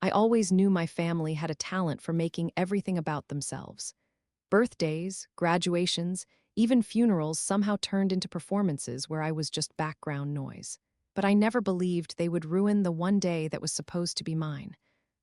I always knew my family had a talent for making everything about themselves. Birthdays, graduations, even funerals somehow turned into performances where I was just background noise. But I never believed they would ruin the one day that was supposed to be mine.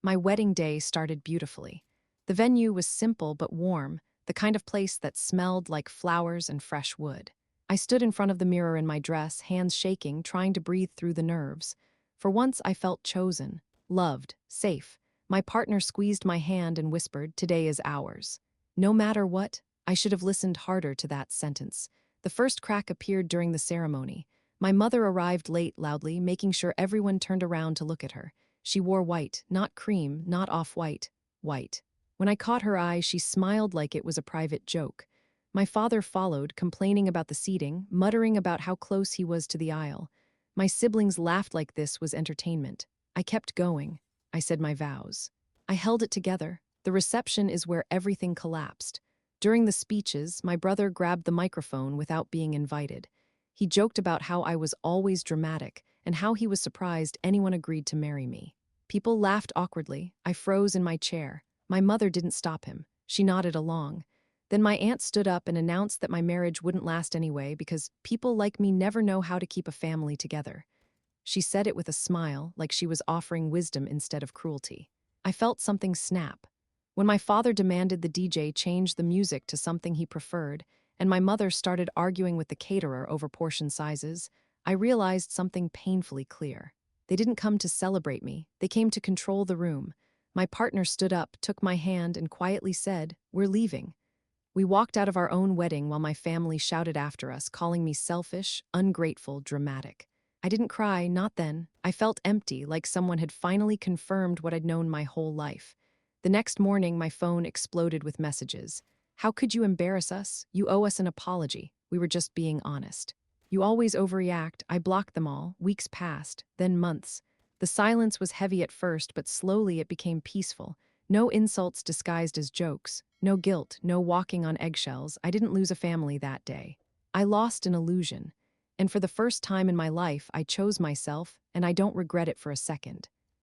My wedding day started beautifully. The venue was simple but warm, the kind of place that smelled like flowers and fresh wood. I stood in front of the mirror in my dress, hands shaking, trying to breathe through the nerves. For once I felt chosen, loved, safe. My partner squeezed my hand and whispered, "Today is ours." No matter what, I should have listened harder to that sentence. The first crack appeared during the ceremony. My mother arrived late loudly, making sure everyone turned around to look at her. She wore white, not cream, not off-white, white. When I caught her eye, she smiled like it was a private joke. My father followed, complaining about the seating, muttering about how close he was to the aisle. My siblings laughed like this was entertainment. I kept going. I said my vows. I held it together. The reception is where everything collapsed. During the speeches, my brother grabbed the microphone without being invited. He joked about how I was always dramatic and how he was surprised anyone agreed to marry me. People laughed awkwardly. I froze in my chair. My mother didn't stop him. She nodded along. Then my aunt stood up and announced that my marriage wouldn't last anyway because people like me never know how to keep a family together. She said it with a smile, like she was offering wisdom instead of cruelty. I felt something snap. When my father demanded the DJ change the music to something he preferred, and my mother started arguing with the caterer over portion sizes, I realized something painfully clear. They didn't come to celebrate me, they came to control the room. My partner stood up, took my hand, and quietly said, "We're leaving." We walked out of our own wedding while my family shouted after us, calling me selfish, ungrateful, dramatic. I didn't cry, not then. I felt empty, like someone had finally confirmed what I'd known my whole life. The next morning, my phone exploded with messages. "How could you embarrass us? You owe us an apology. We were just being honest." "You always overreact." I blocked them all. Weeks passed, then months. The silence was heavy at first, but slowly it became peaceful. No insults disguised as jokes. No guilt, no walking on eggshells. I didn't lose a family that day. I lost an illusion. And for the first time in my life, I chose myself, and I don't regret it for a second.